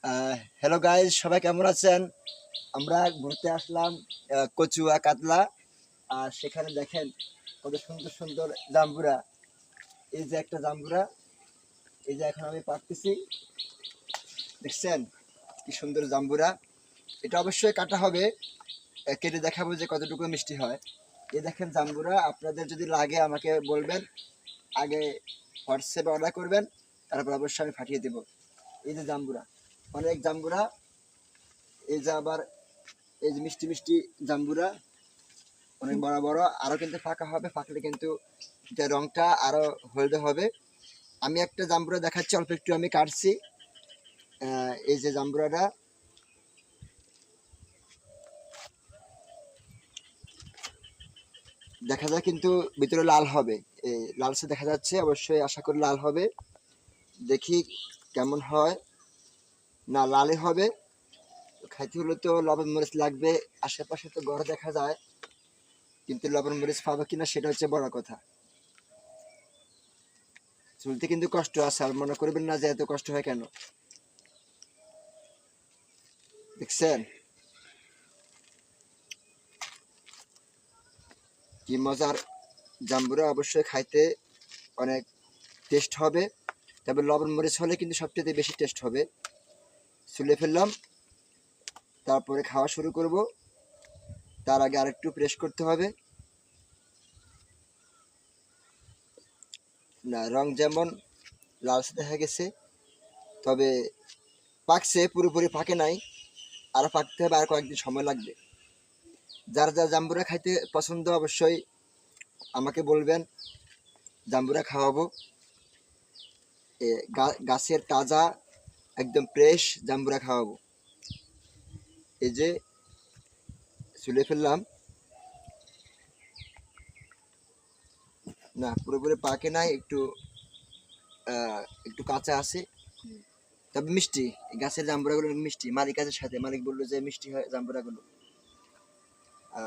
Hello guys, সবাই কেমন আছেন? আমরা ঘুরতে আসলাম কচুয়া কাতলা। আর সেখানে দেখেন কত সুন্দর সুন্দর জাম্বুরা। এই যে একটা জাম্বুরা, এই যে এখন আমি পাকতেছি, দেখছেন কি সুন্দর জাম্বুরা। এটা অবশ্যই কাটা হবে, কেটে দেখাবো যে কতটুকু মিষ্টি হয়। এই দেখেন জাম্বুরা, আপনাদের যদি লাগে আমাকে বলবেন, আগে হোয়াটসঅ্যাপে অর্ডার করবেন, তারপর অবশ্যই আমি পাঠিয়ে দেবো। এই যে জাম্বুরা, অনেক জাম্বুরা। এই যে আবার এই যে মিষ্টি মিষ্টি জাম্বুরা, অনেক বড় বড়। আরো কিন্তু ফাঁকা হবে, ফাঁকলে কিন্তু এটা রংটা আরো হলদে হবে। আমি একটা জাম্বুরা দেখাচ্ছি, অল্প একটু আমি কাটছি। এই যে জাম্বুরাটা, দেখা যায় কিন্তু ভিতরে লাল হবে। এই লালসে দেখা যাচ্ছে, অবশ্যই আশা করি লাল হবে। দেখি কেমন হয়। না, লালই হবে। খাইতে হলে তো লবণ মরিচ লাগবে। আশেপাশে তো ঘর দেখা যায়, কিন্তু লবণ মরিচ পাবো কিনা সেটা হচ্ছে বড় কথা। চলতে কিন্তু কষ্ট আছে, আর মনে করবেন না যে এত কষ্ট হয় কেন। দেখছেন কি মজার জাম্বুরা। অবশ্যই খাইতে অনেক টেস্ট হবে, তবে লবণ মরিচ হলে কিন্তু সবচেয়ে বেশি টেস্ট হবে। ছুলে ফেললাম, তারপরে খাওয়া শুরু করব। তার আগে আরেকটু প্রেস করতে হবে। না, রং যেমন লালচে দেখা গেছে, তবে পাকছে, পুরোপুরি পাকে নাই। আরো পাকতে হবে, আর কয়েকদিন সময় লাগবে। যার যা জাম্বুরা খাইতে পছন্দ অবশ্যই আমাকে বলবেন, জাম্বুরা খাওয়াবো। গাছের তাজা একদম ফ্রেশ জাম্বুরা খাওয়াবো। এই যে ছুলে ফেললাম। না, পুরোপুরি পাকে নাই, একটু একটু কাঁচা আছে, তবে মিষ্টি। গাছের জাম্বুরাগুলো মিষ্টি। মালিক আছে সাথে, মালিক বললো যে মিষ্টি হয় জাম্বুরাগুলো।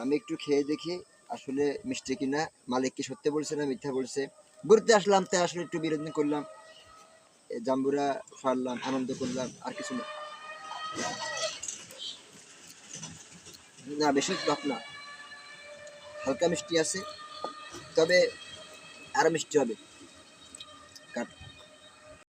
আমি একটু খেয়ে দেখি আসলে মিষ্টি কিনা। মালিক কি সত্যি বলছে না মিথ্যা বলছে। ঘুরতে আসলাম তাই আসলে একটু বিনোদন করলাম, জাম্বুরা ফাড়লাম, আনন্দ করলাম, আর কিছু না। না, বেশি টক না, হালকা মিষ্টি আছে, তবে আরো মিষ্টি হবে।